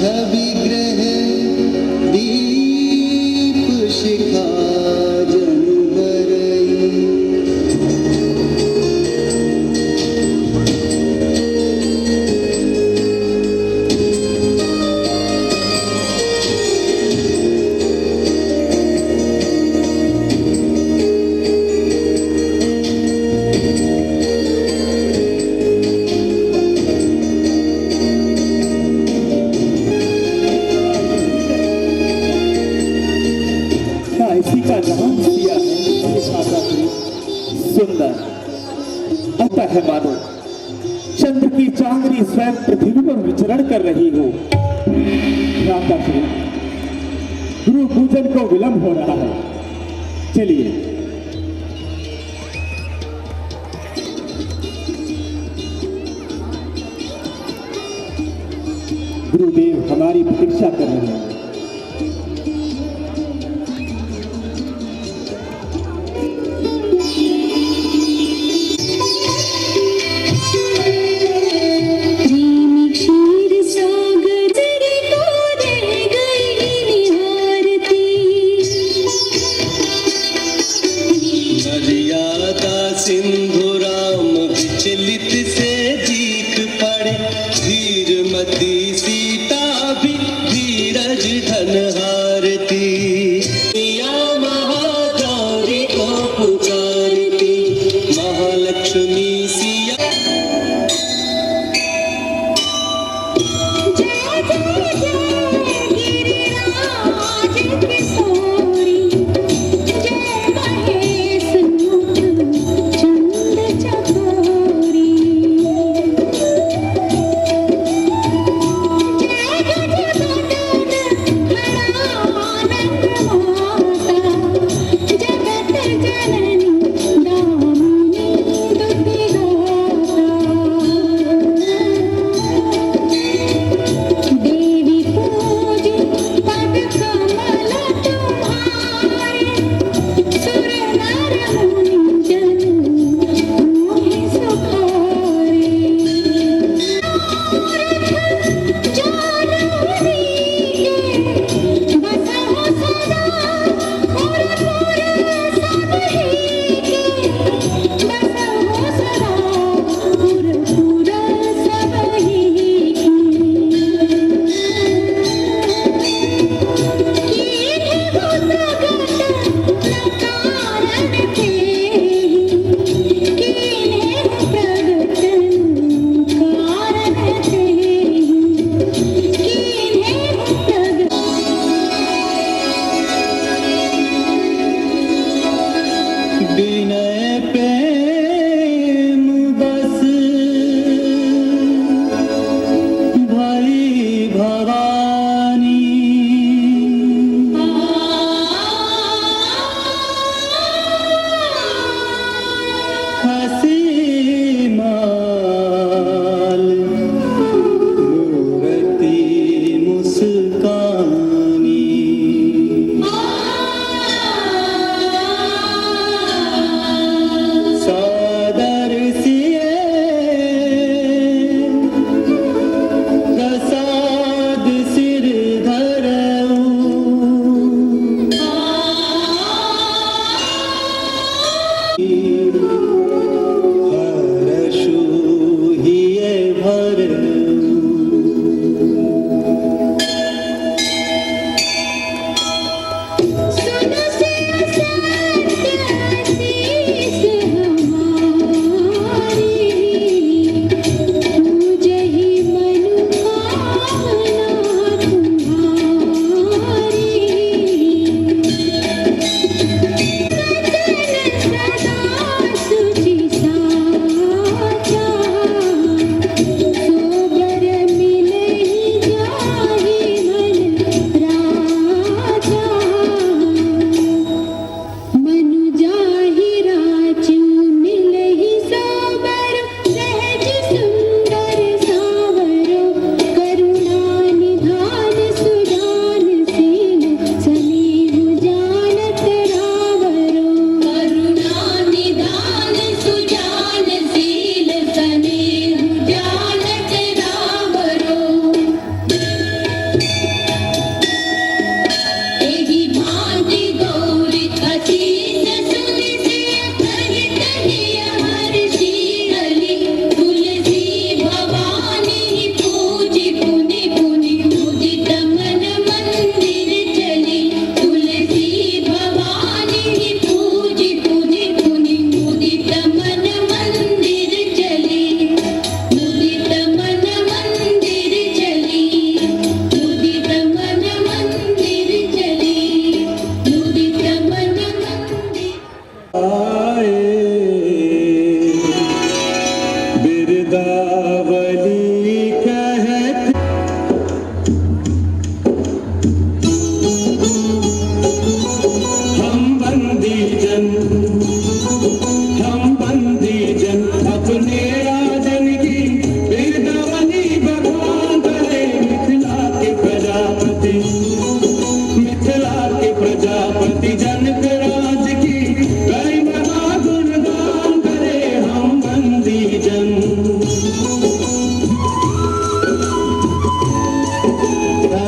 छवि ग्रह दीप शिखा जनु बरई। इसी का नाम दिया है ये भाषा की सुंदर। अतः है मानो चंद्र की चांदनी स्वयं पृथ्वी पर विचरण कर रही हो। श्री गुरु पूजन को विलंब हो रहा है, चलिए। गुरुदेव हमारी प्रतीक्षा कर रहे हैं। सिंधु राम विचलित से चीख पड़े, धीरमती सीता भी धीरज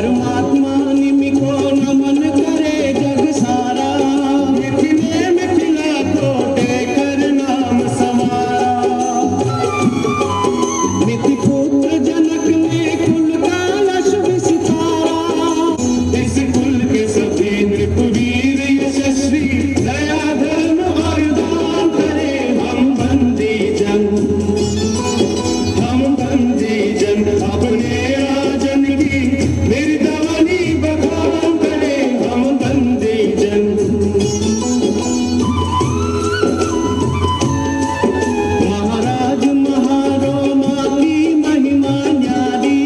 परमात्मा निमिको नमन करे जग सारा, मिथिले मिथिला को देकर नाम समारा। मिथि पुत्र जनक ने कुल का यश विस्तारा, इस कुल के सभी नृपवीर यशस्वी, दया धर्म और दान करे हम बंदी जन। हम बंदी जन अपने राजन की निर्दवनी बखान करे हम बंदी जन। महाराज महारोमा की महिमा न्यारी,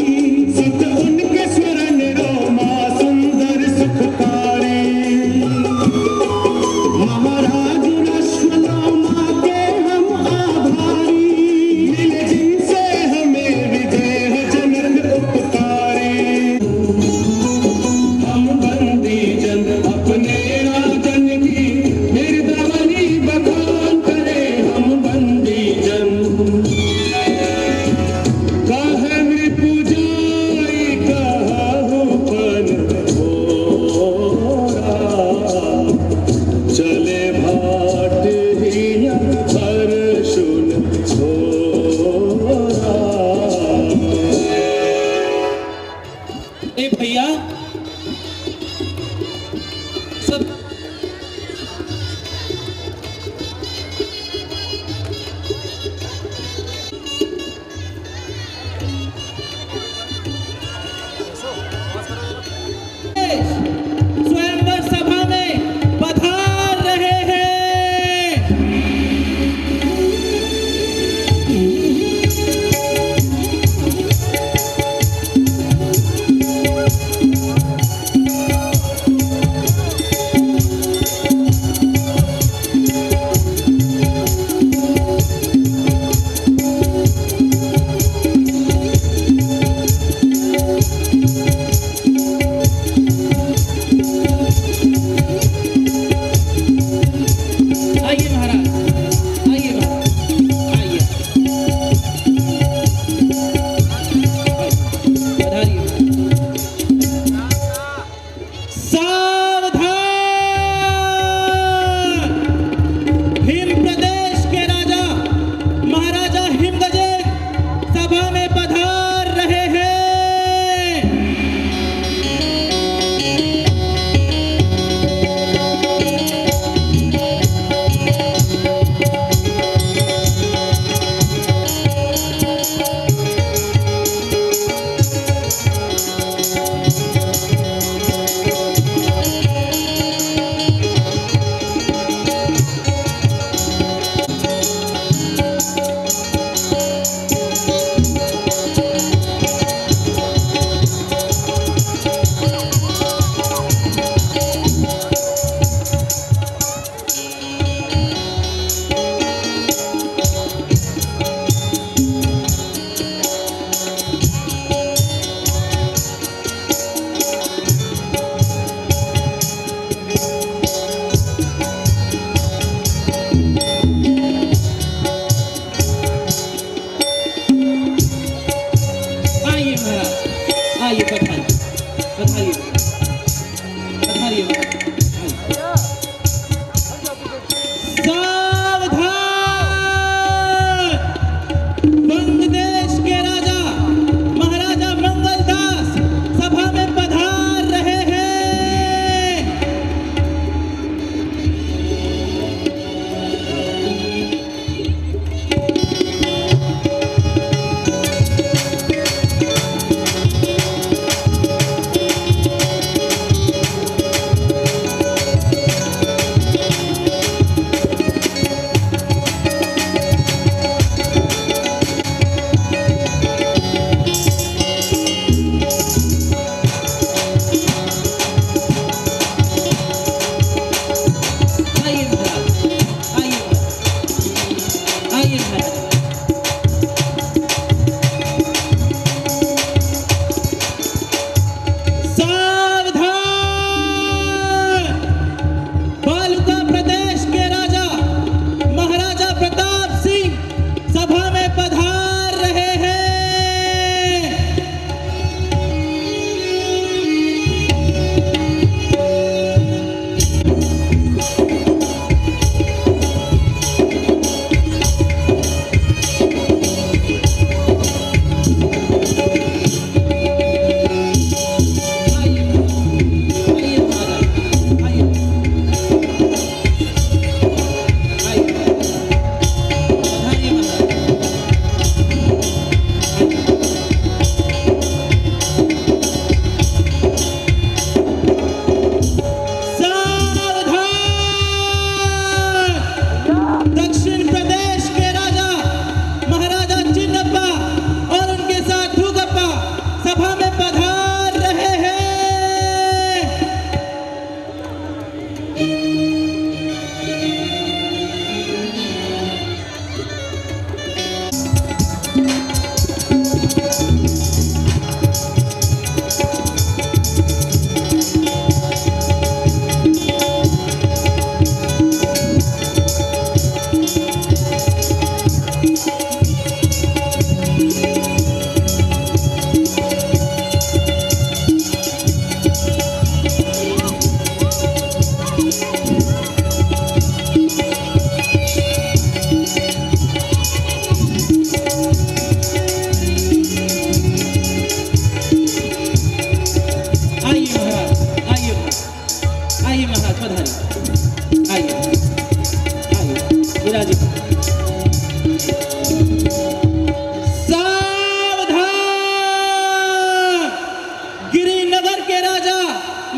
सुत उनके स्वरण रोमा सुंदर सुखकारी। महाराज रश्मलोमा के हम आभारी, मिले जिनसे हमें विदेह जनक उपकारी। हम बंदी जन अपने राजन की निर्दवनी बखान करे हम बंदी जन। कहे नृपु जाई कहु पन भोरा, चले भाट हिया हर्षुन छोरा। ए भैया सब स्वयंवर सभा में पधार रहे हैं।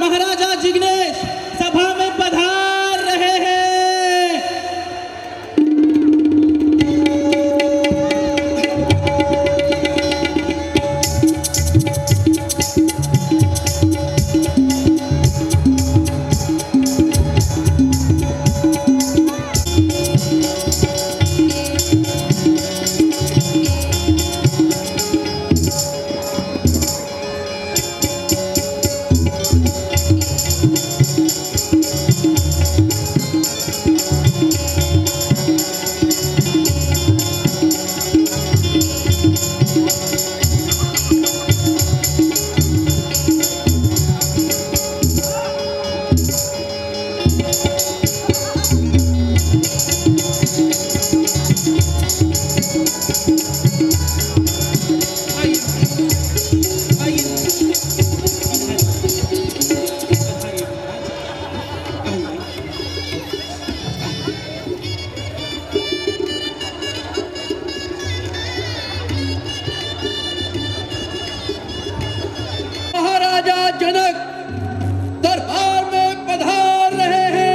महाराजा जिग्नेश सभा में पधार रहे हैं। महाराजा जनक दरबार में पधार रहे हैं।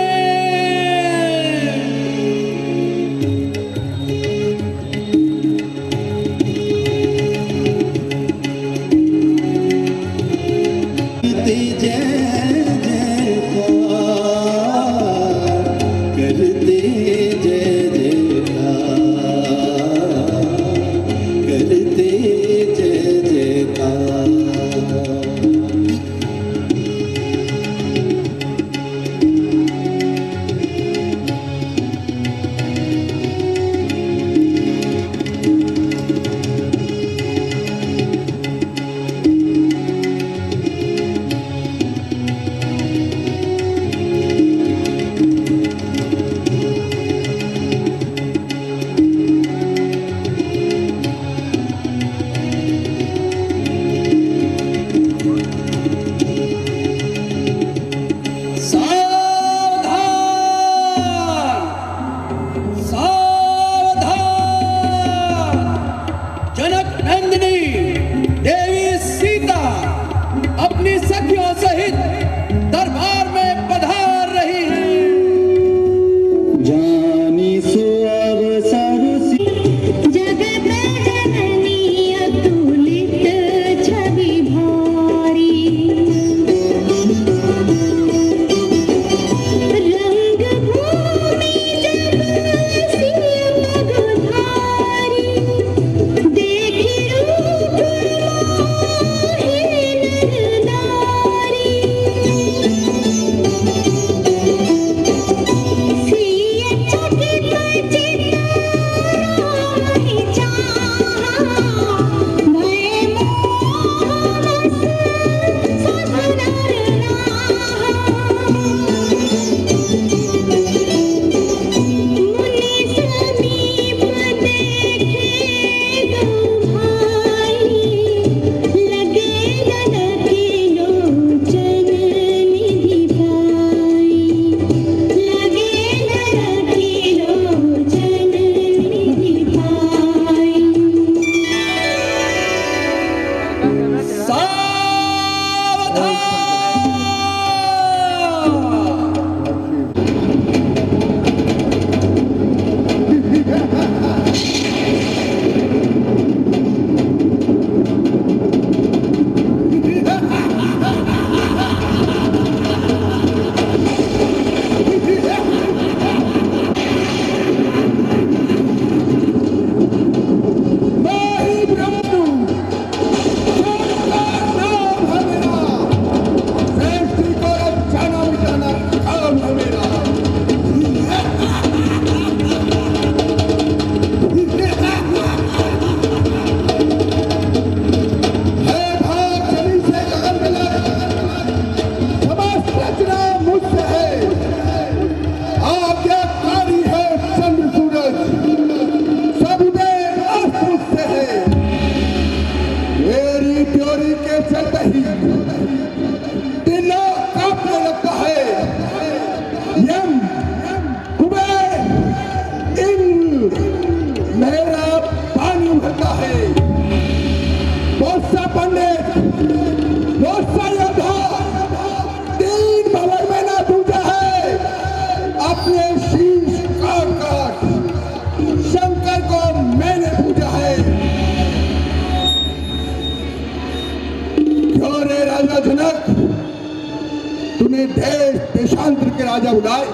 तूने देश देशांतर के राजा बुलाए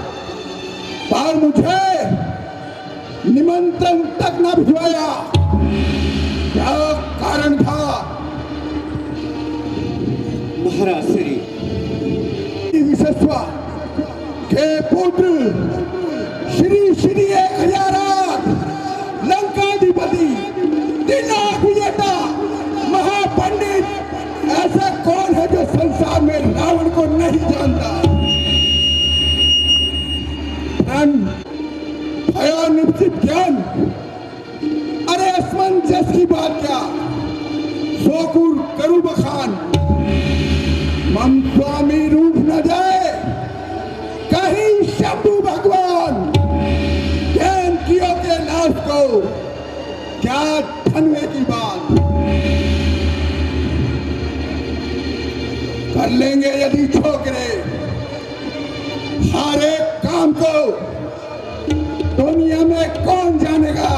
पर मुझे निमंत्रण तक न भिजवाया, क्या कारण था? महाराज श्री विश्वा के पुत्र श्री श्री 1008 लंकाधिपति दिनाक विजेता महापंडित ऐसा कौन है जो संसार में रावण को नहीं जानता? निश्चित ज्ञान, अरे असमंजस की बात क्या? सोकुर करू बखान मम स्वामी रूप न जाए कहीं शंभु भगवान, ज्ञान कियो के नाश को क्या धनवे की बात? कर लेंगे यदि छोकरे हर एक काम को, दुनिया में कौन जानेगा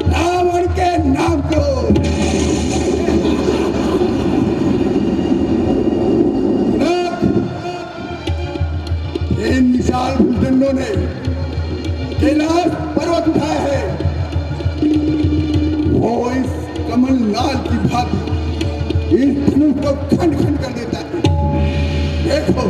रावण के नाम को? इन विशाल भूखंडों ने कैलाश पर्वत उठाया है, वो इस कमलनाल की भांति इस धनुष को खंड खंड कर देता है। देखो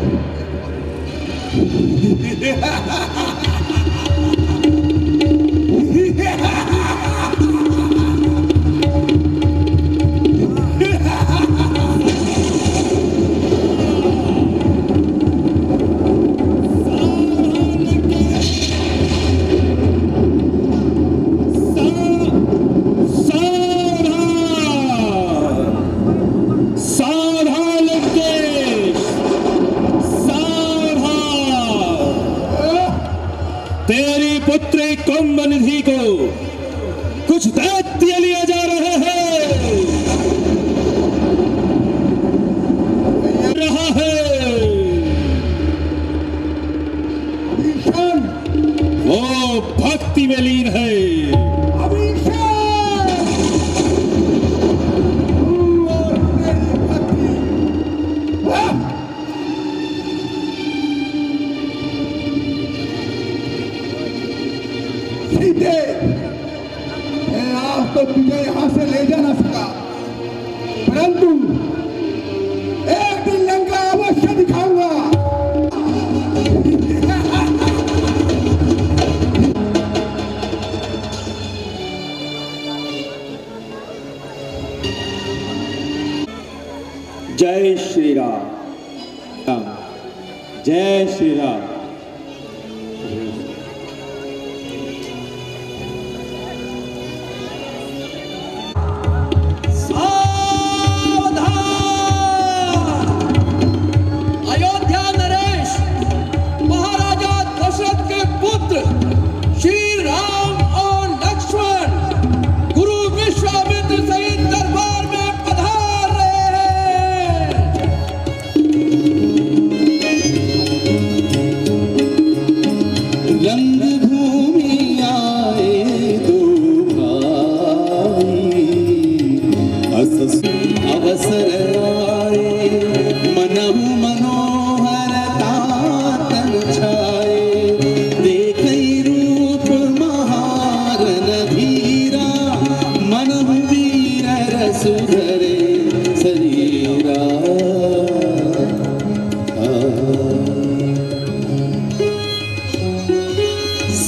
तेरी पुत्री कुंभनिधि को कुछ दैत्य लिया जा रहे हैं, रहा है। वो भक्ति में लीन है। आज तो तुझे यहां से ले जा ना सका, परंतु एक दिन लंका अवश्य दिखाऊंगा। जय श्री राम, जय श्री राम।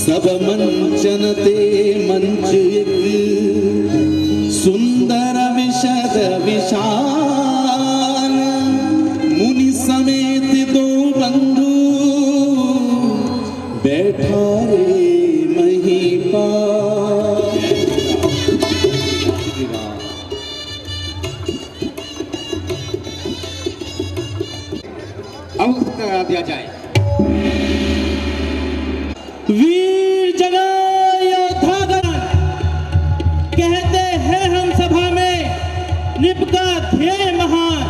सब मंचन ते मंच एक सुंदर विशद विशाल, मुनि समेत दो बंधु बैठा रे महीपाल। अवगत करा दिया जाए। वीर जना योद्धागण, कहते हैं हम सभा में निपका ध्येय महान।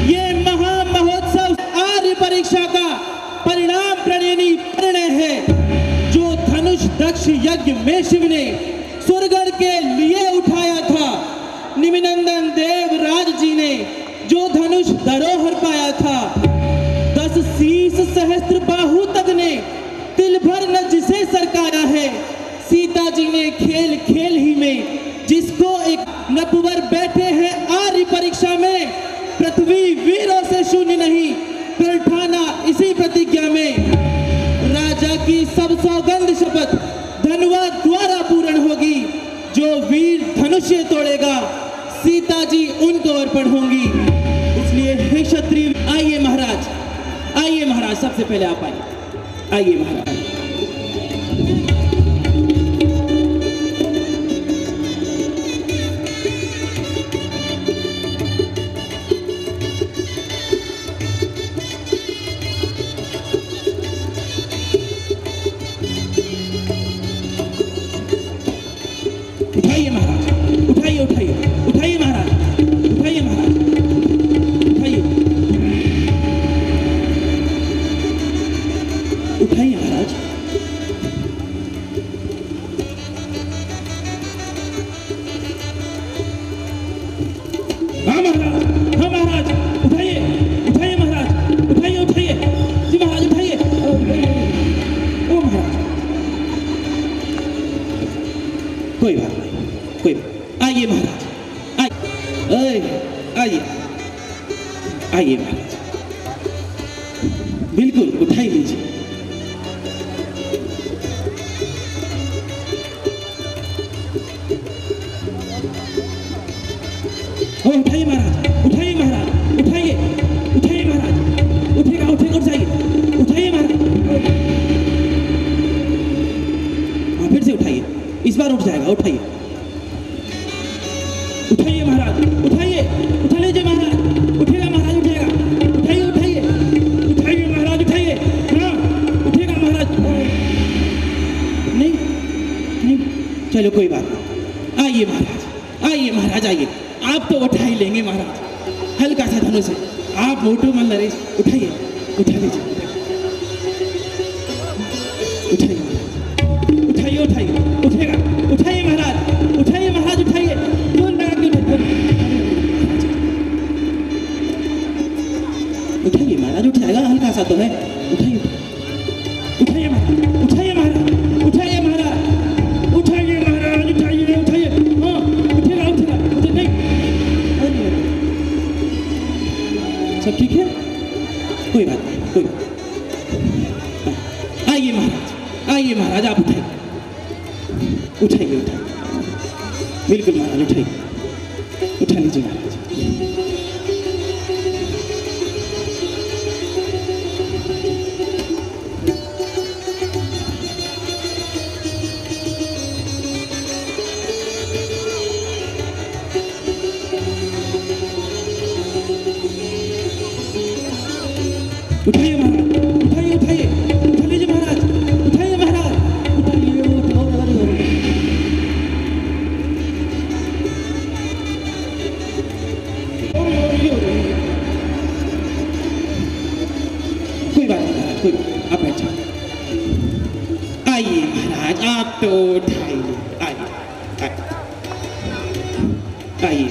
ये महा महोत्सव आर्य परीक्षा का परिणाम प्रणयनी निर्णय है, जो धनुष दक्ष यज्ञ में शिव ने स्वर्गण के लिए उठाया था। निमिनंदन देवराज जी ने जो धनुष धरोहर पाया था, सहस्त्र बाहु तक ने तिल भर न जिसे सरकाया है। सीता जी ने खेल खेल ही में जिसको एक नपवर बैठे हैं आर्य परीक्षा में। पृथ्वी वीरों से शून्य नहीं, फिर ठाना इसी प्रतिज्ञा में। राजा की सब सौगंध शपथ धनवा द्वारा पूर्ण होगी। जो वीर धनुष्य तोड़ेगा सीता जी उनको अर्पण होंगी। इसलिए हे क्षत्रिय, आइए महाराज, आइए महाराज, सबसे पहले आप आइए, आइए महाराज। उठाइए महाराज, उठाइए उठाइए उठाइए महाराज, उठाइए महाराज, उठाइए उठाइए महाराज। हाँ महाराज, हाँ महाराज, उठाइए उठाइए महाराज, उठाइए उठाइए जी महाराज, उठाइए। ओ महाराज, कोई बात नहीं, कोई बात। आइए महाराज, आइए आइए महाराज, बिल्कुल उठाई लीजिए। उठाइए महाराज, उठाइए महाराज, उठाइए उठाइए महाराज, उठेगा उठेगा, उठ जाइए, उठाइए महाराज। हाँ फिर से उठाइए, इस बार उठ जाएगा, उठाइए उठाइए महाराज, उठाइए, उठा लीजिए महाराज, उठेगा महाराज, उठेगा, उठाइए उठाइए उठाइए महाराज, उठाइए। हाँ उठेगा महाराज। नहीं नहीं, चलो कोई बात नहीं। आइए महाराज, आइए महाराज, आइए। आप तो उठा ही लेंगे महाराज, हल्का सा धनुष है, आप मोटू मन नरेश, उठाइए, उठा लीजिए, उठाइए महाराज, उठाइए उठाइए, उठेगा, उठाइए महाराज, उठाइए महाराज, उठाइए, जोर लगा के उठाइए महाराज, उठ जाएगा, हल्का सा तो है, उठाइए उठाइए महाराज, उठाइए महाराज, उठाइए महाराज, उठाइए महाराज, उठाइए उठाइए। हाँ उठेगा उठेगा, उठे नहीं, सब ठीक है, कोई बात नहीं, कोई बात। आइए महाराज, आइए महाराज, आप उठाइए उठाइए उठाइए, बिल्कुल महाराज, उठाइए, उठा लीजिए महाराज। उठाइए महाराज, उठाइए उठाइए, उठा लीजिए महाराज, उठाइए महाराज, उठाइए, उठाओ, कोई बात नहीं महाराज, कोई बात, आप बैठिए। आइए महाराज, आप तो उठाइए, आइए आइए महाराज, उठाइए।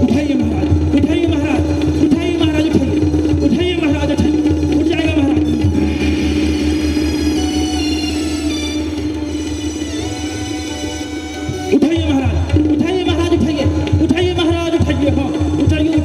उठाइए महाराज, उठाइए महाराज, उठाइए महाराज, उठाइए, उठाइए महाराज, उठाइए, उठ जाएगा महाराज। उठाइए महाराज, उठाइए महाराज, उठाइए, उठाइए महाराज, उठाइए, हाँ उठाइए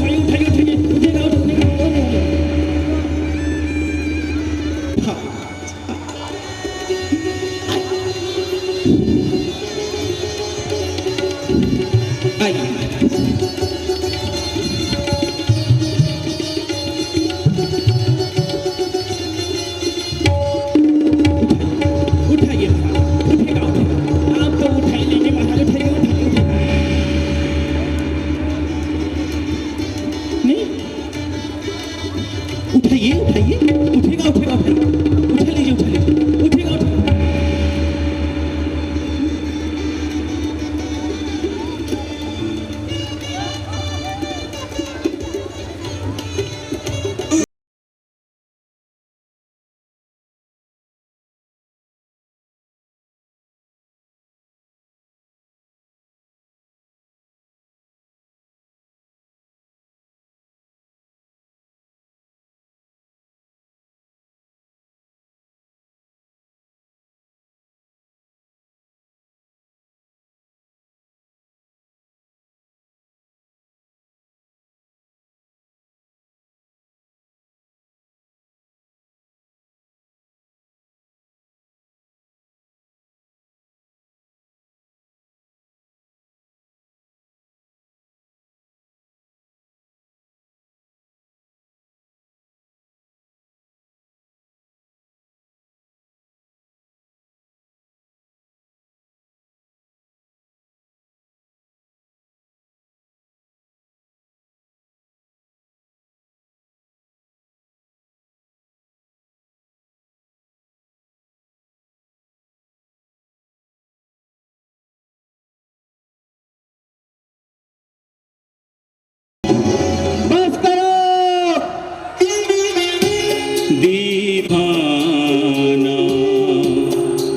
भाना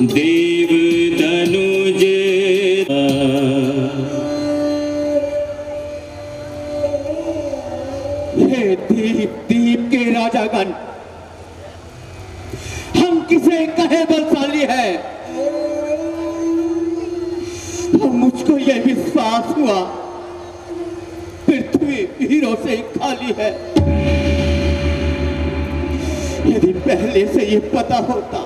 देव तनुज हे दीप दीप के राजागण, हम किसे कहे बलशाली है। मुझको यह विश्वास हुआ पृथ्वी वीरों से ही खाली है। यदि पहले से ये पता होता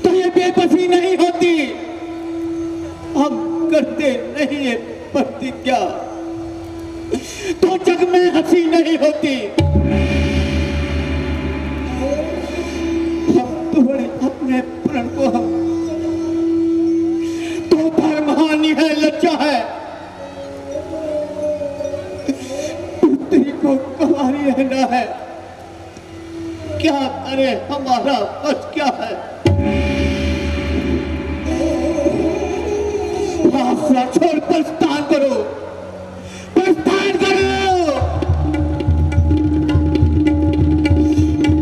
तो ये बेबसी नहीं होती। हम करते नहीं है प्रतिज्ञा तो जग में हंसी नहीं होती। हम तोड़े अपने प्रण को, हम तो धर्महानि है, लज्जा है। पुत्री को कुंवारी रहना है, क्या करे हमारा बस क्या है। आसरा छोड़ प्रस्थान करो, प्रस्थान करो।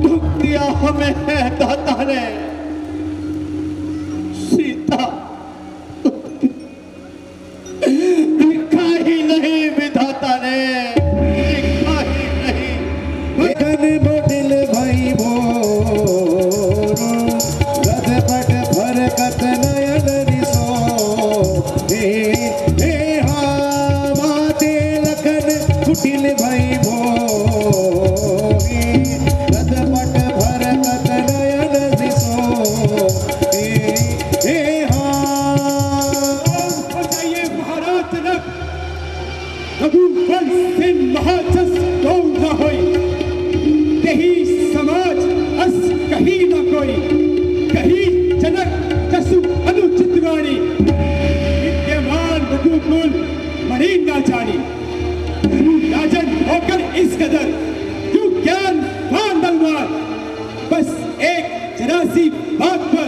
दुख दिया हमें है दाता ने, सीता लिखा ही नहीं विधाता ने, लिखा ही नहीं। बदिल भाई भोरो गदपट फरकत नयन रिसो हे हा माते लखन कुटिल भाई भोरो गदपट फरकत नयन रिसो हे हा। बताइए महाराज जनक, रघुवंश से महाजस गौ न होई, कही समाज अस कही न कोई, कही जनक जसु अनुचित वाणी, विद्यमान रघुकुल मणि न जानी। राजन होकर इस कदर क्यों ज्ञान वान बलवान, बस एक जरा सी बात पर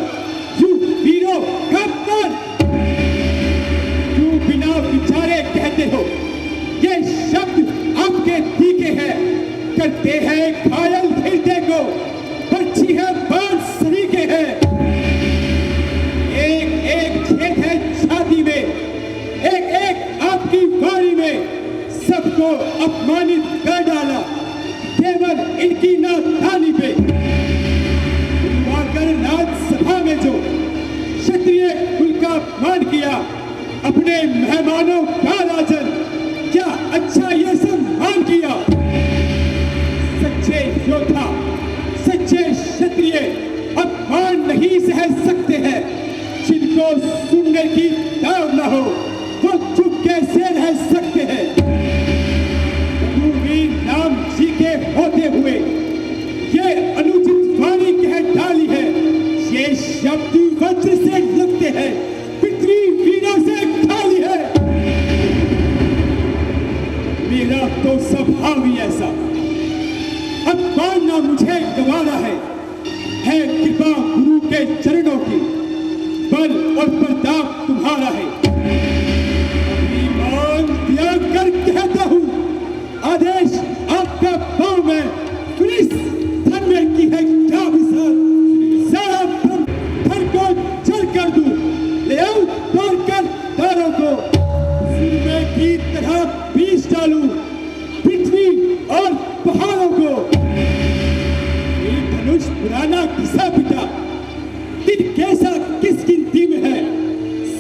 यूं वीरों का प्राण। क्यों बिना विचारे कहते हो ये शब्द आपके तीखे हैं, करते हैं घायल हृदय को, पर्ची है बाण सरीखे हैं। एक एक छेद है छाती में, एक एक आपकी वाणी में, सबको अपमानित कर डाला केवल इनकी नादानी पे। राज्यसभा में जो क्षत्रिय कुल का अपमान किया, अपने मेहमानों का राजन, क्या अच्छा ये सम्मान किया। सच्चे योद्धा, सच्चे क्षत्रिय अपमान नहीं सह सकते हैं। जिनको सुनने की दाव न हो वो चुप कैसे रह सकते हैं। रघुवीर नाम जी के होते हुए ये अनुचित वाणी कह डाली है। ये शब्द वज्र से लगते हैं, पृथ्वी वीरों से खाली है। मेरा तो स्वभाव ही ऐसा, अब मानना मुझे गवारा है कृपा गुरु के चरणों की, बल और प्रताप तुम्हारा है। ईमान दिया कर कहता हूँ, आदेश आपका पाँव में पुलिस धन में की है क्या विसर, सारा धन को जल कर दूं, ले आओ तोड़ कर दारों को, सूर्य की तरह बीज डालूं पृथ्वी और पहाड़ों को। धनुष पुराना किसा पिता, दिन कैसा किस गिनती में है,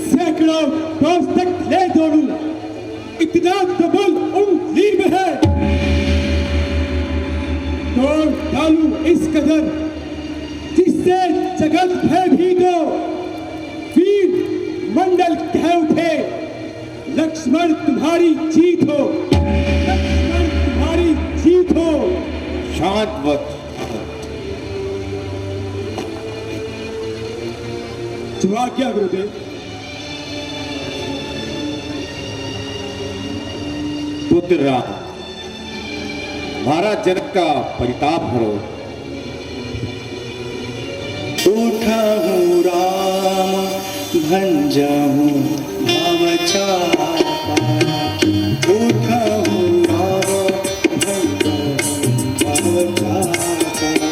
सैकड़ों कोस तक ले दौड़ूं, इतना दबल उंगली में है। तोड़ डालूं इस कदर जिससे जगत भयभीत हो, वीर मंडल कह उठे, लक्ष्मण तुम्हारी जीत हो, लक्ष्मण तुम्हारी जीत हो। शांत वक्त जुआ क्या गुरुदेव? पुत्र राम, महाराज जनक का परिताप हरो। उठा हूँ राम भंजा हूँ भावचारा, उठा हूँ राम भंजा हूँ भावचारा।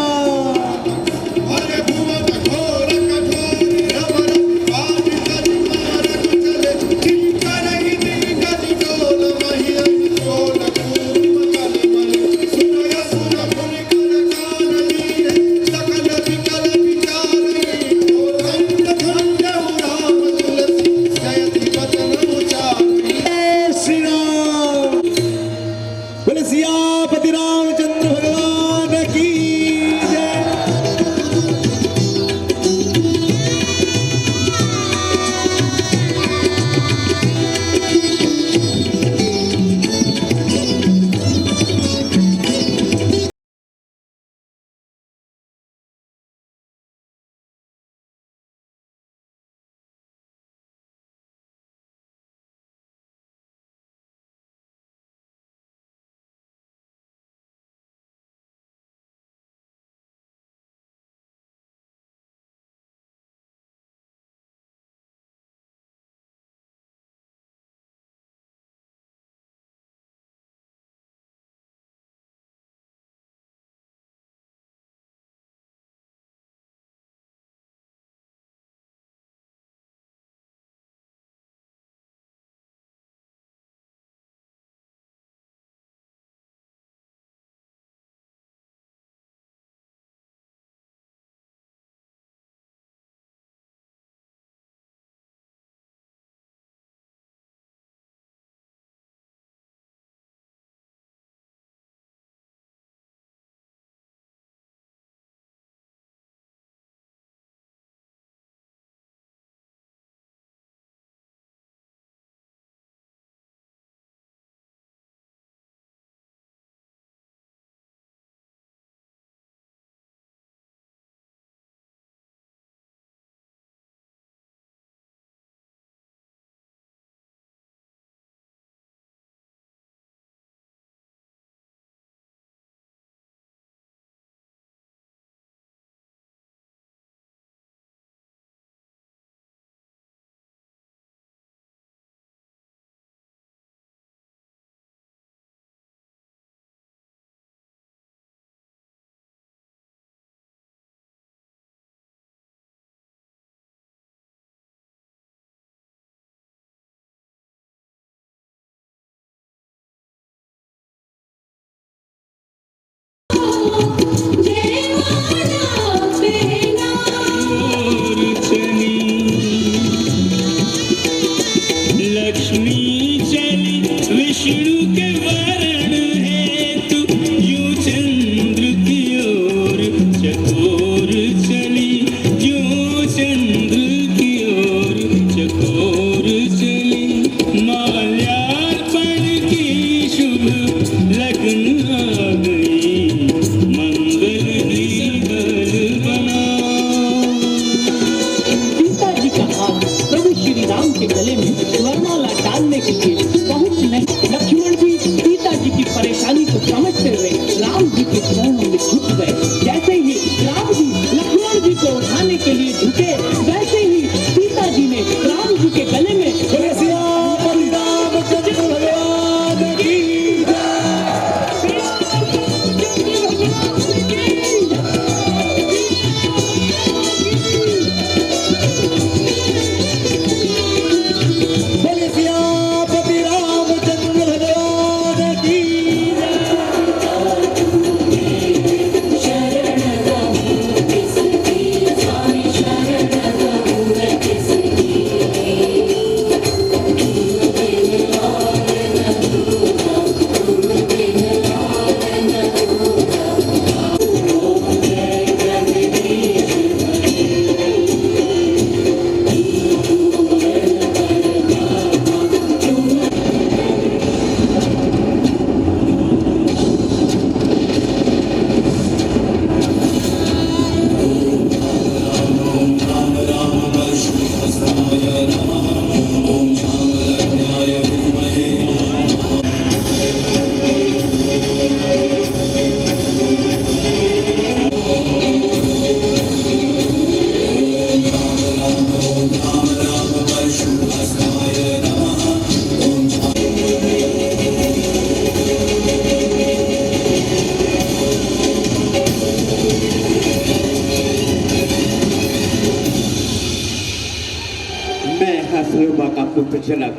सरोबा का पुत्र जनक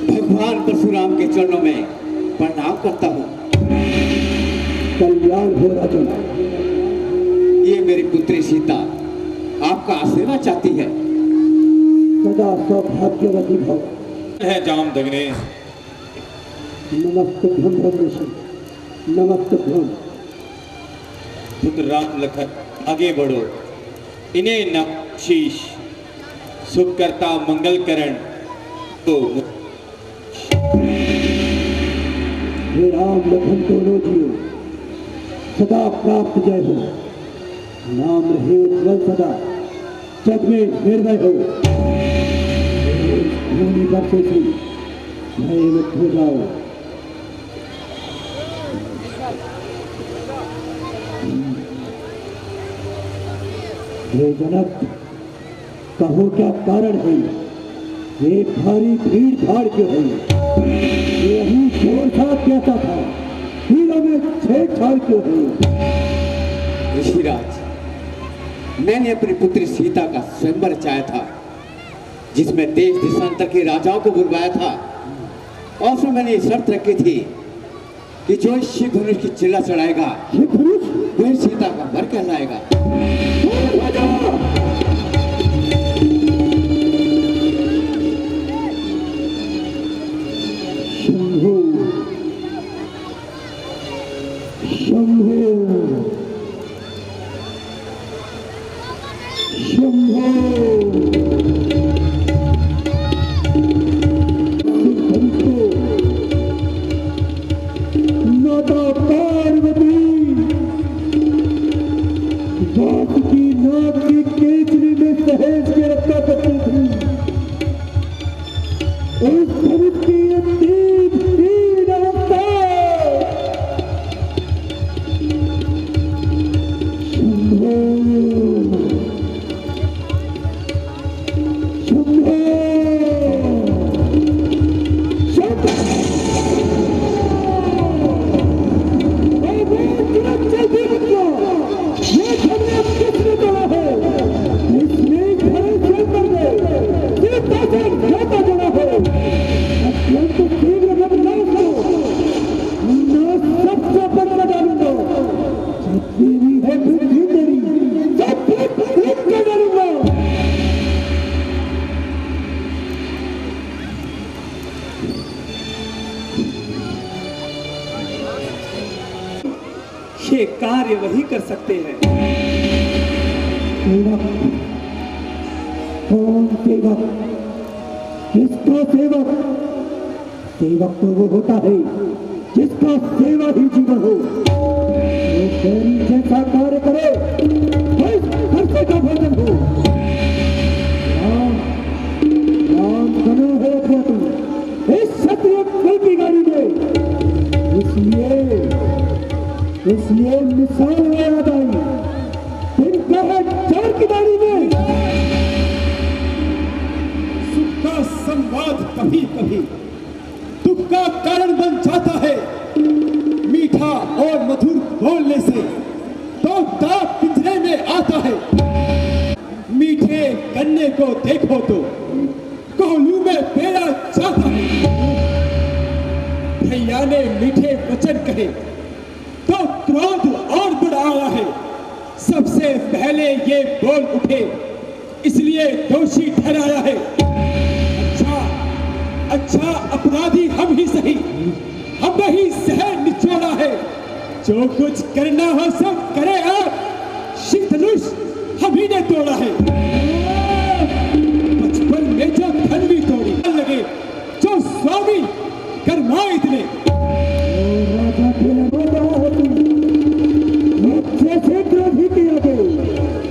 भगवान परशुराम के चरणों में प्रणाम करता हूँ। कल्याण हो राजन। ये मेरी पुत्री सीता आपका आशीर्वाद चाहती है। सदा सौभाग्यवती भव। है जामदग्नि। नमस्ते ऋषि, नमस्ते पुत्र राम लखन आगे बढ़ो, इन्हें नम शीश, शुभ करता मंगल करण तो हे राम लखन दोनों जीव सदा प्राप्त जय हो। नाम रहे उज्ज्वल सदा, जग में निर्भय हो। भूमि पर से भय मुक्त हो जाओ। हे जनक, कहो क्या कारण है? ये भारी भीड़ भाड़ क्यों है? यही शोर था कहता था, हीरों में छेड़छाड़ क्यों है? ऋषिराज, मैंने अपनी पुत्री सीता का स्वयंवर रचाया था, जिसमें देश देशांतर के राजाओं को बुलवाया था, और उसमें मैंने ये शर्त रखी थी कि जो इस शिव धनुष की चिल्ला चढ़ाएगा वही सीता का वर कहलाएगा। शंभू, शंभू, शंभू। माता पार्वती बाप की नाक की केचली में सहेज के रखा करती थी। उस धनुष की अंतिम तीन अवतार शंभू, शंभू, शंभू। कार्य वही कर सकते हैं। कौन सेवक? किसका सेवक? सेवक तो वो होता है जिसका सेवा ही जीवन हो। वो तेरी जैसा कार्य करे, बस खर्चे का भोजन हो। राम बनो है अपना तुम इस क्षत्रिय कुल की गाड़ी में। इसलिए मिसाल याद आई, इनका है चार की गाड़ी में। सुख का संवाद कभी कभी दुख का कारण बन जाता है। मीठा और मधुर बोलने से तो दांत पिंजरे में आता है। मीठे गन्ने को देखो तो कोहलू में पेड़ा जाता है। भैया ने मीठे वचन कहे तो क्रोध और बढ़ आया है। सबसे पहले ये बोल उठे इसलिए दोषी ठहराया है। अच्छा अपराधी हम ही सही, हम ही सहन निचोड़ा है। जो कुछ करना हो सब करे आप, शिव धनुष हम ही ने तोड़ा है। बचपन में जो धन भी तोड़ी लगे जो स्वामी गरमाए इतने। राजा जैसे द्रोही के आगे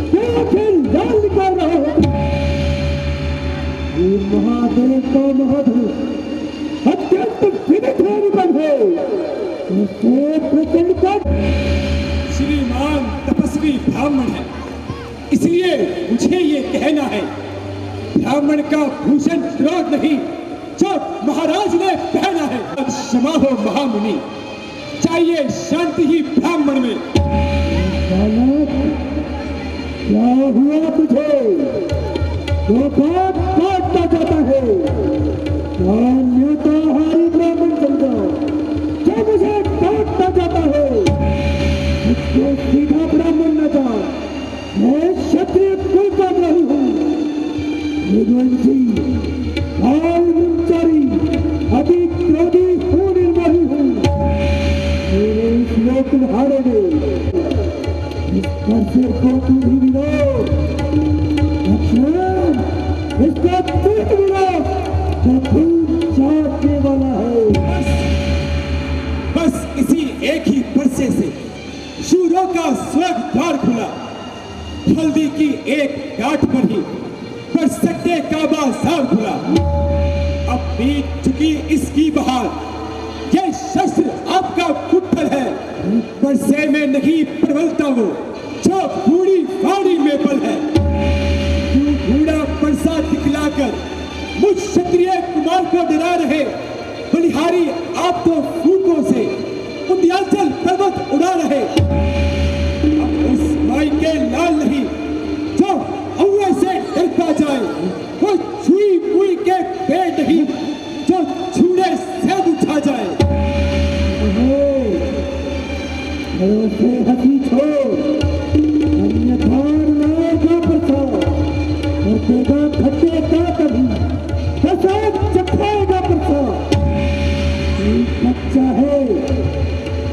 क्या फिर लाल निकाल रहा हो। ये महादेव का महादेव अत्यंत विदित निबंध है। उसे प्रचंड कर श्रीमान तपस्वी ब्राह्मण है, इसलिए मुझे ये कहना है ब्राह्मण का भूषण क्रोध नहीं जो महाराज ने पहना है। अब क्षमा हो महामुनि, चाहिए शांति ही ब्राह्मण में। क्या हुआ तुझे? तो बात काटता जाता है। न्योताहारी ब्राह्मण समझो जो मुझे काटता जाता है। मुझको सीधा ब्राह्मण न जा, मैं क्षत्रिय कुल का नहीं हूँ। अति क्रोधी हूँ, निर्मोही हूँ। मेरे इस लोक हारे में इस कर्से को तू भी मिलो। इसका पीठ मिला जो खून चाटने वाला है। बस इसी एक ही परसे से शूरों का स्वर्ग द्वार खुला। हल्दी की एक गांठ पर ही पर सकते का बाजार खुला। अब बीत चुकी इसकी बहार, ये शस्त्र आपका पुत्र है। बरसे में नहीं प्रबलता वो जो बूढ़ी फाड़ी में बल है। बूढ़ा परसा दिखलाकर मुझ क्षत्रिय कुमार को डरा रहे बलिहारी आप तो फूकों से उद्याचल पर्वत उड़ा रहे। अब उस माई के लाल नहीं जो हवा से डरता जाए, वो छुई पुई के पेट नहीं जो छूड़े से उठा जाए। हसी छोड़ अन्यथा लाएगा प्रसाद, देगा खट्टे का कभी प्रसाद चखाएगा प्रसाद। बच्चा है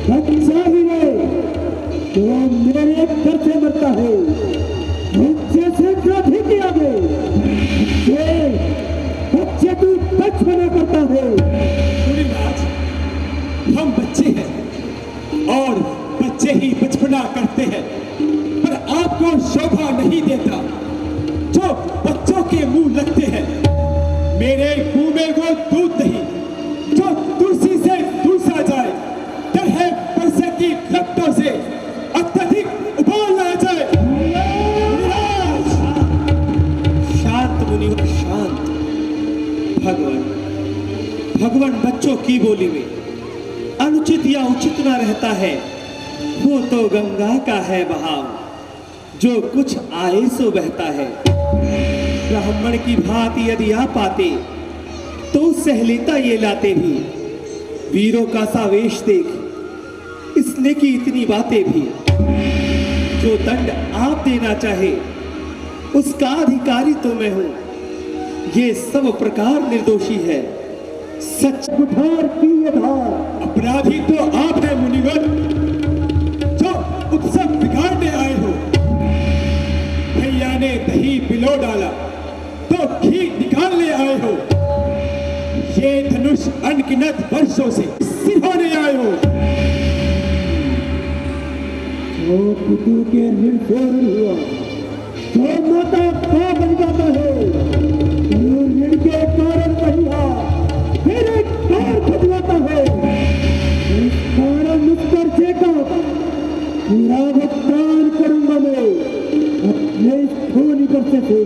बच्चा ही है जो मेरे घर से मरता है। मुझसे से क्रोधी किया गए बच्चे तू बचपना करता है। हम बच्चे हैं और बच्चे ही बचपना करते हैं, पर आपको शोभा नहीं देता जो बच्चों के मुंह लगते हैं। मेरे मुंह में वो दूध नहीं जो तुलसी से दूसा जाए। डर है परसे की लपटों से अत्यधिक उबाल आ जाए। शांत मुनिवर शांत। भगवान बच्चों की बोली में अनुचित या उचित ना रहता है। वो तो गंगा का है बहाव, जो कुछ आए सो बहता है। ब्राह्मण की भांति यदि आप आते तो सहलेता ये लाते भी। वीरों का सावेश देख इसने की इतनी बातें भी। जो दंड आप देना चाहे उसका अधिकारी तो मैं हूं। ये सब प्रकार निर्दोषी है। सच कुठार की ये धार। अपराधी तो आप है मुनिवर जो कुछ अनगिनत वर्षों से सिखाने आए हो। जो पितु के ऋण से हुआ, जो माता का बन जाता है, जो ऋण के कारण महिला मेरे कार खुदवाता है, इस कारण मुझ पर जेका पूरा भुगतान करूंगा मैं। अपने खून बरसे से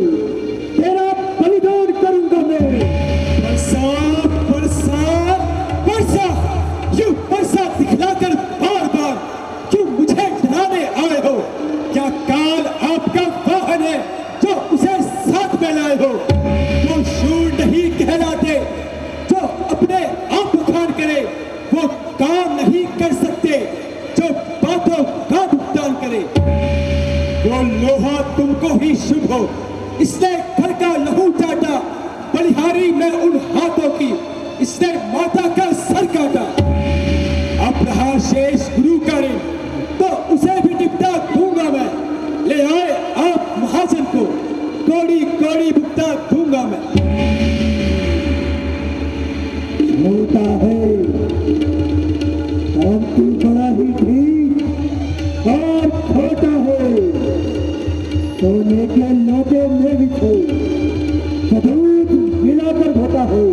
तेरा बलिदान करूंगा मैं। बरसात बरसात बरसात, यूं बरसात दिखलाकर बार बार क्यों मुझे डराने आए हो? क्या काल आपका वाहन है जो उसे साथ में लाए हो? जो शूर नहीं कहलाते, जो अपने आप बखान करे, वो काम नहीं कर सकते जो बातों का भुगतान करे। वो लोहा तुमको ही शुभ हो, इसने घर का लहू चाटा, बलिहारी में उन हाथों की, इसने माता का सर काटा। अब रहा शेष गुरु का ऋण, तो उसे भी निपटा दूंगा मैं। ले आए आप महाजन को, कौड़ी कौड़ी भुगता दूंगा मैं। होता है परंतु बड़ा ही ठीक और खोटा है। सोने के लोटे में भी थे सबूत मिलाकर धोता है।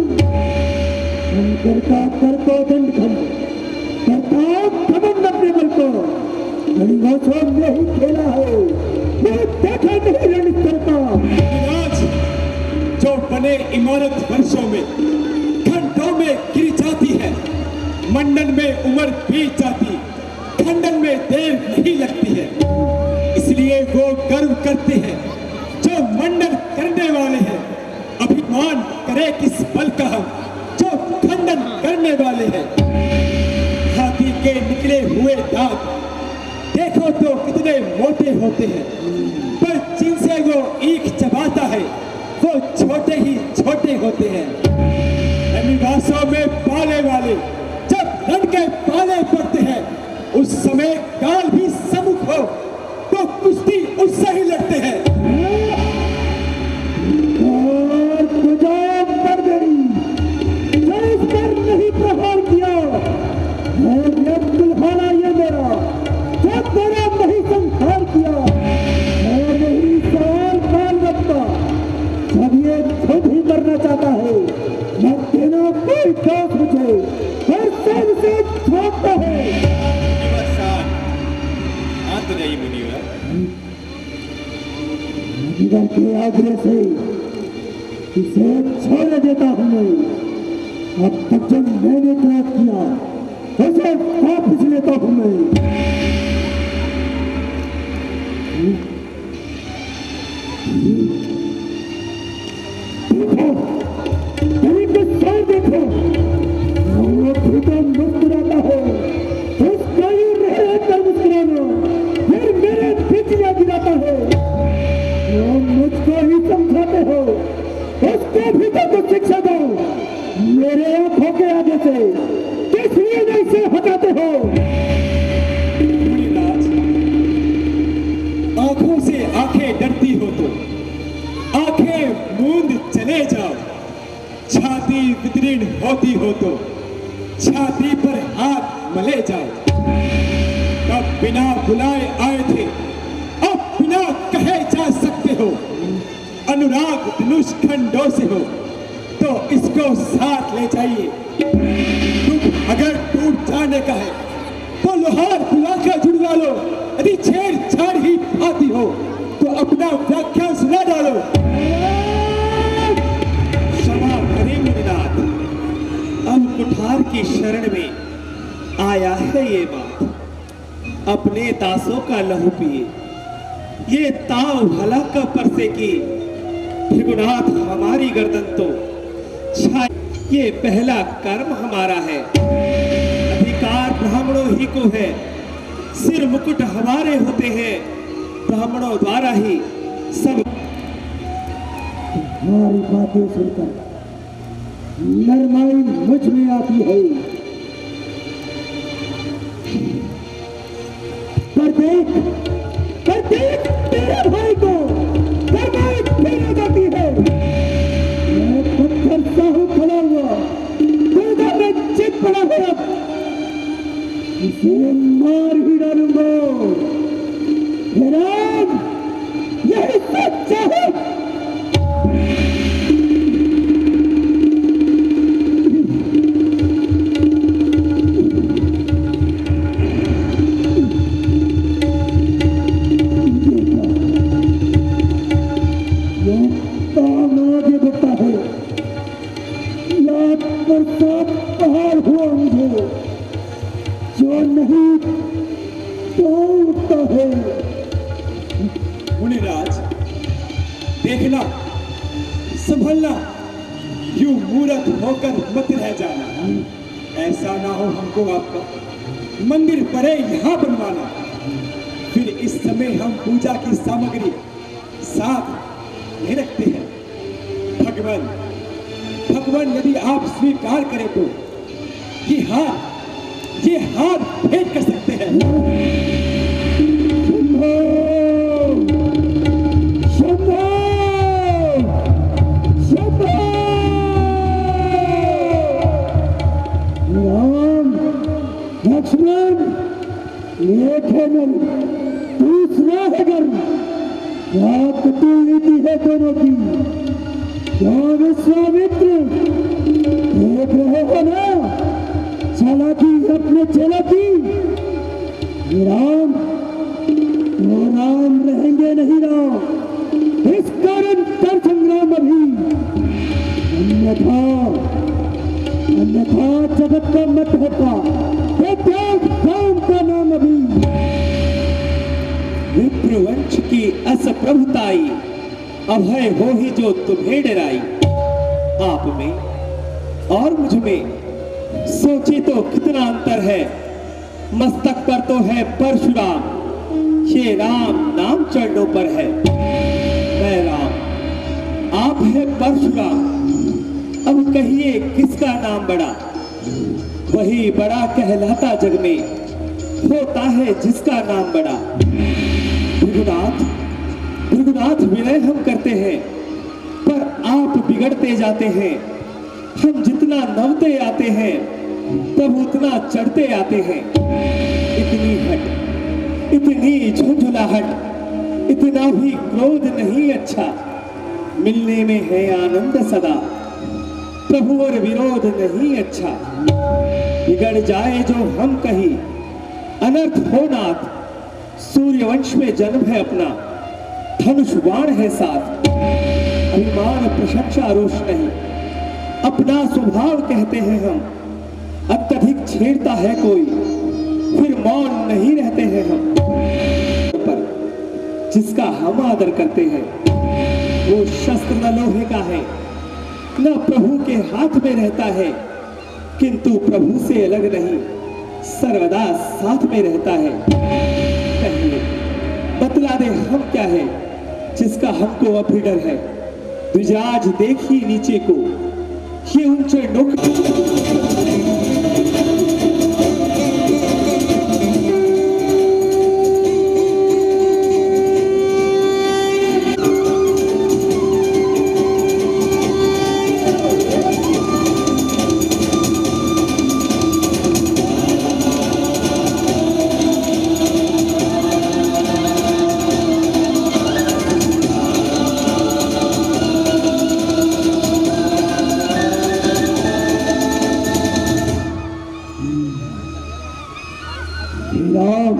शंकर का कर को दंड खंड करता खबन अपने बल को गणियों में ही खेला है। मैं देखा नहीं रण करता। आज जो बने इमारत वर्षों में, घंटों में गिर जाती है, मंडन में उम्र बीत जाती, खंडन में देर नहीं लगती है। इसलिए वो गर्व करते हैं जो मंडन करने वाले हैं। अभिमान करे किस बल का हम जो खंडन करने वाले हैं। हाथी के निकले हुए दांत देखो तो कितने मोटे होते हैं, पर जिनसे वो ईख चबाता है वो छोटे ही छोटे होते हैं। निवासों में पाले वाले जब रण के पाले पड़ते हैं, उस समय काल भी सम्मुख हो तो कुश्ती उससे ही लड़ते हैं। और गुजाब कर गई, जो इस पर नहीं प्रहार किया, मैं दुल्हाना ये मेरा, जो तेरा नहीं संहार किया, मैं नहीं सवाल मान रखता। जब ये खुद ही करना चाहता है, मैं देना कोई दोष मुझे, हर सब से छोड़ता है। मुनिवर के आग्रह से इसे छोड़ देता हूँ मैं। अब तक जब मैंने क्रोध किया उसे वापस लेता हूँ मैं। देखो कहीं पे सौ देखो, वो खुदा मुस्कुराता है, उसका ही रहकर मुस्कुराना, फिर मेरे बिजलियां गिराता है। वो मुझको ही समझाते हो, उसको भी तो कुछ शिक्षा दो। मेरे आंखों के आगे से किस लिए नहीं से हटाते हो? मुनिराज, आंखों से आंखें डरती हो तो आंखें मूंद चले जाओ। छाती विदीर्ण होती हो तो छाती पर हाथ मले जाओ। तब बिना बुलाए आए थे, अब बिना कहे जा सकते हो। अनुराग धनुष खंडों से हो तो इसको साथ ले जाइए। तुम अगर टूट जाने का है तो लोहार बुलाकर जुड़वा लो। यदि छेड़छाड़ ही आती हो तो अपना व्याख्यान सुना डालो। क्षमा करें मुनिनाथ, अब कुठार की शरण में आया है ये बात। अपने दासों का लहू पिए, ये ताव भला का परसे की। भृगुनाथ हमारी गर्दन तो छाए, ये पहला कर्म हमारा है। अधिकार ब्राह्मणों ही को है, सिर मुकुट हमारे होते हैं। ब्राह्मणों द्वारा ही सब। हमारी बातें सुनकर नरमाई मुझ में आती है, पर देख तेरे भाई को नरमाई फेरा जाती है। मैं पत्थर सा हूं खड़ा हुआ, तुझे मार ही डालूंगा। हे राम, यही सच है। पहाड़ हुआ मुझे जो नहीं तोड़ता है। मुनिराज, देखना, संभलना, यूं मूर्ख होकर मत रह जाना। ऐसा ना हो हमको आपका मंदिर परे यहाँ बनवाना। फिर इस समय हम पूजा की सामग्री साथ नहीं रखते हैं। भगवान यदि आप स्वीकार करें तो ये हाथ भेंट कर सकते हैं। शंभो, शंभो, शंभो। राम, लक्ष्मण, एक है नर, दूसरा है घर। रात तू रीति है दोनों की। विश्वामित्र, देख रहे हो ना चालाकी अपने चेला की। राम, वो राम रहेंगे नहीं राम, इस कारण कर संग्राम अभी। अन्यथा जगत का मत होता राम का नाम अभी। विप्रवंश की असप्रभुताई अभय हो ही जो तुम्हें डराई। आप में और मुझ में सोचे तो कितना अंतर है। मस्तक पर तो है परशुराम, ये राम नाम चरणों पर है। मैं राम, आप है परशुराम। अब कहिए किसका नाम बड़ा? वही बड़ा कहलाता जग में, होता है जिसका नाम बड़ा। भृगुनाथ विनय हम करते हैं, पर आप बिगड़ते जाते हैं। हम जितना नवते आते हैं तब उतना चढ़ते आते हैं। इतनी हट, इतनी झुंझुलाहट, इतना भी क्रोध नहीं अच्छा। मिलने में है आनंद सदा, प्रभु और विरोध नहीं अच्छा। बिगड़ जाए जो हम कहीं, अनर्थ हो नाथ। सूर्यवंश में जन्म है अपना, धनुष बाण है साथ। अभिमान प्रशंसा रोष नहीं, अपना स्वभाव कहते हैं हम। अत्यधिक छेड़ता है कोई, फिर मौन नहीं रहते हैं हम। पर जिसका हम आदर करते हैं, वो शस्त्र न लोहे का है, न प्रभु के हाथ में रहता है, किंतु प्रभु से अलग नहीं, सर्वदा साथ में रहता है। कहिए, बतला दे हम क्या है जिसका हमको अभी डर है। द्विजाज देखिए नीचे को, ये ऊंचे नोक। राम,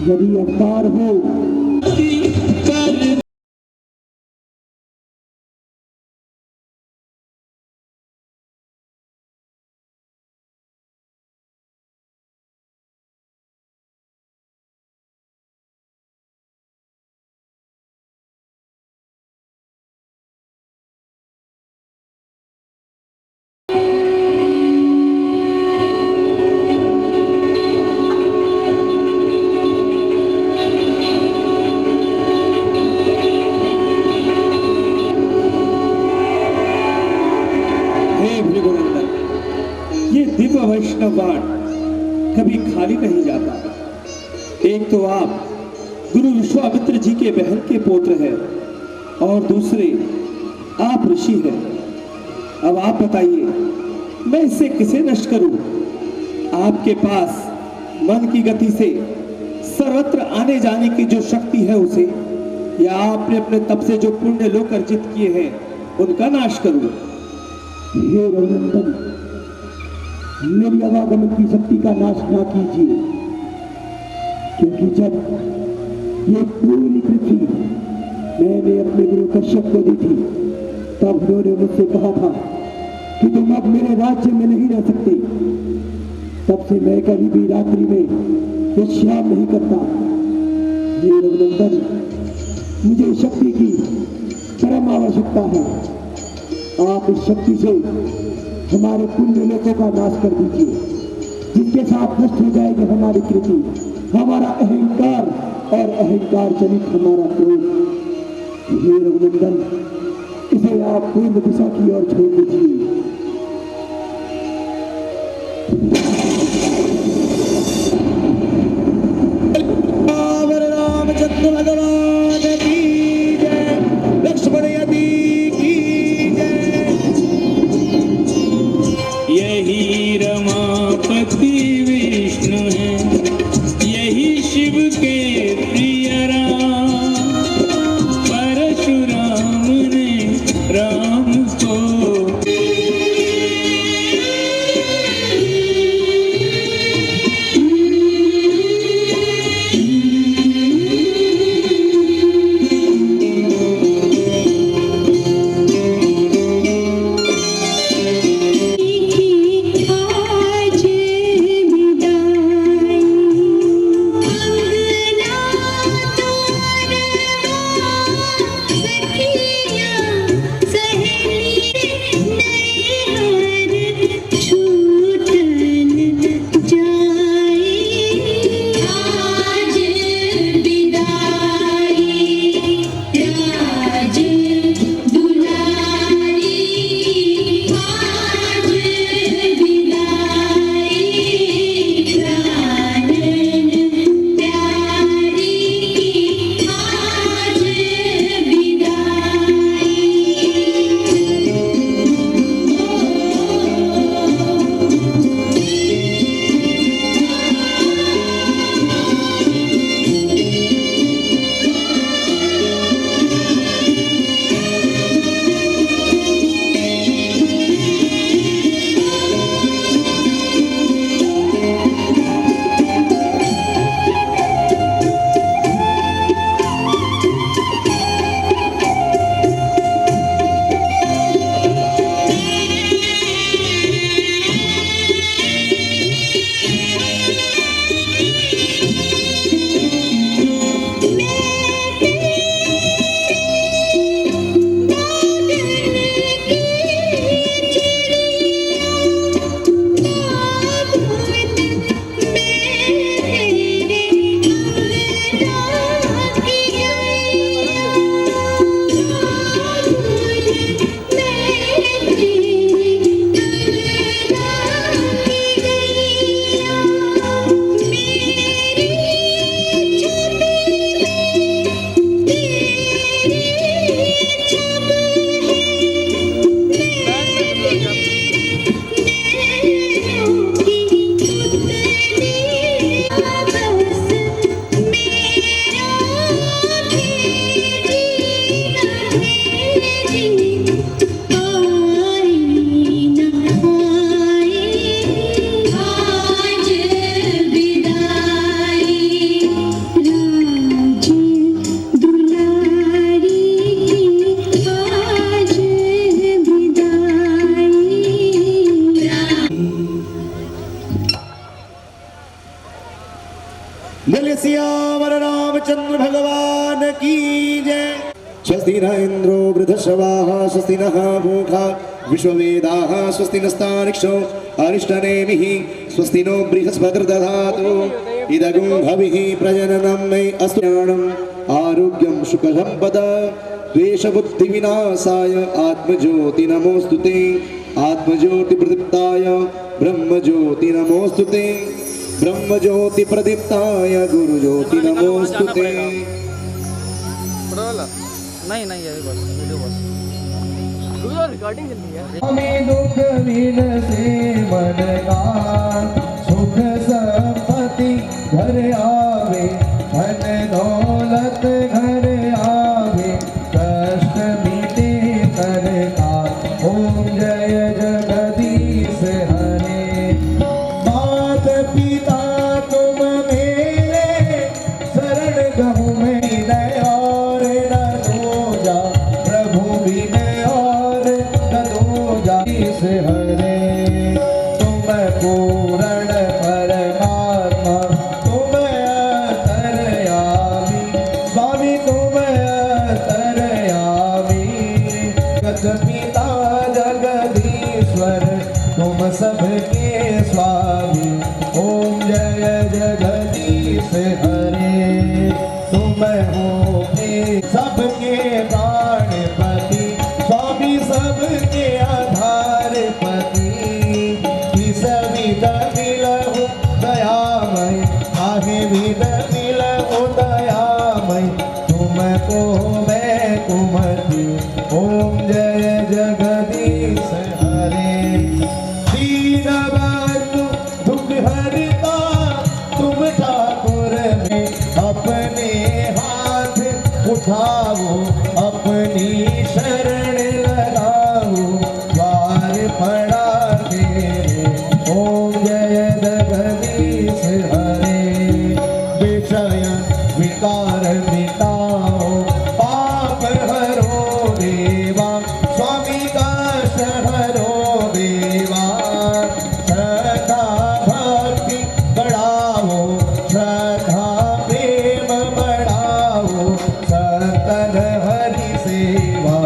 यदि अवतार हो वैष्णव बाण कभी खाली नहीं जाता। एक तो आप गुरु विश्वामित्र जी के बहन के पुत्र हैं और दूसरे आप ऋषि हैं। अब आप बताइए, मैं इसे किसे नष्ट करूं? आपके पास मन की गति से सर्वत्र आने जाने की जो शक्ति है उसे, या आपने अपने तप से जो पुण्य लोक अर्जित किए हैं उनका नाश करूं? हे रघुनंदन, मेरी आवागमन की शक्ति का नाश ना कीजिए, क्योंकि जब ये पूरी पृथ्वी मैंने अपने गुरु कश्यप को दी थी, तब उन्होंने मुझसे कहा था कि तुम अब मेरे राज्य में नहीं रह सकते। तब से मैं कभी भी रात्रि में विश्राम नहीं करता। हे रघुनंदन, मुझे शक्ति की परम आवश्यकता है। आप इस शक्ति से हमारे पुण्य लोकों का नाश कर दीजिए, जिसके साथ नष्ट हो जाएगी हमारी कृति, हमारा अहंकार और अहंकार जनित हमारा क्रोध। हे रघुनंदन, इसे आप पूर्व दिशा की ओर छोड़ दीजिए। रामचंद्र भगवान की जय, लक्ष्मण यदि की जय। यही रमापति विष्णु है, यही शिव के प्रिय राम, परशुराम ने राम को बोले सियावर रामचंद्र भगवान की जय। स्वस्ति न इंद्रो वृद्धश्रवाः, स्वस्ति नः पूषा विश्ववेदाः, स्वस्ति नस्तार्क्ष्यो अरिष्टनेमिः, स्वस्ति नो बृहस्पतिर्दधातु। इदगुं हविः प्रजननं मे अस्तु ज्ञानम् आरोग्यं सुखसम्पदा। द्वेषबुद्धिविनाशाय आत्मज्योति नमोऽस्तुते, आत्मज्योति प्रदीप्ताय ब्रह्मज्योति नमोऽस्तुते, ब्रह्मज्योति प्रदीप्ताय गुरुज्योति नमोऽस्तुते। नहीं नहीं अभी बस वीडियो बस रिकॉर्डिंग चल रही है। हमें दुख विन से मन का सुख संपदा पति घर आवे, धन दौलत घर आवे, कष्ट मिटे करता, ओम जय जगदीश हरे। मात पिता तुम मेरे, शरण गहूँ में विनय और न दूजा, प्रभु विनय और न दूजा। ईश हरे तुम पूर्ण परमात्मा, तुम अंतर्यामी, स्वामी तुम अंतर्यामी। जगत पिता जगदीश्वर, तुम सबके स्वामी, ओम जय जगदीश हरे। तुम हो सबके प्राणपति, स्वामी सबके आधारपति। इस विध मिलहु दयामय, आहे विध मिलहु दयामय, तुमको मैं कुमति, ओम जय जगदीश हरे। दीनबंधु दुख हरता, तुम ठाकुर में अपने हाथ उठाओ, अपनी शरण लगाओ, द्वार पड़ा तेरे, ओम जय जगदीश हरे। विषय विकार मिटाओ, पाप हरो देवा, स्वामी कष्ट हरो देवा। श्रद्धा भक्ति बढ़ाओ, श्रद्धा प्रेम बढ़ाओ, सतन हरि सेवा,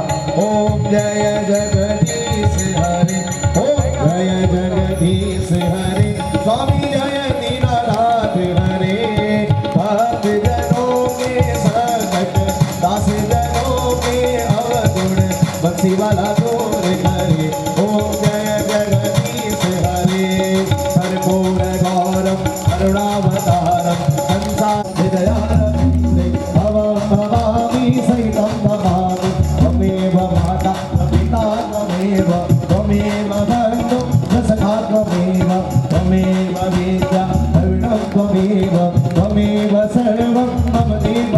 ओम जय जगदीश हरे, ओम जय जगदीश हरे। स्वामी जय दीनानाथ हरे, भक्त जनों के संकट, दास जनों के अवगुण, बंसी वाला दूर करे, ओम जय जगदीश हरे। कर्पूर गौरम करुणावतारम, संसार हृदयारविंदे, भवं भवामि सहितं भवामि। त्वमेव माता पिता त्वमेव, त्वमेव बन्धु सखा त्वमेव, त्वमेव विद्या करुणं त्वमेव, त्वमेव सर्वं मम देव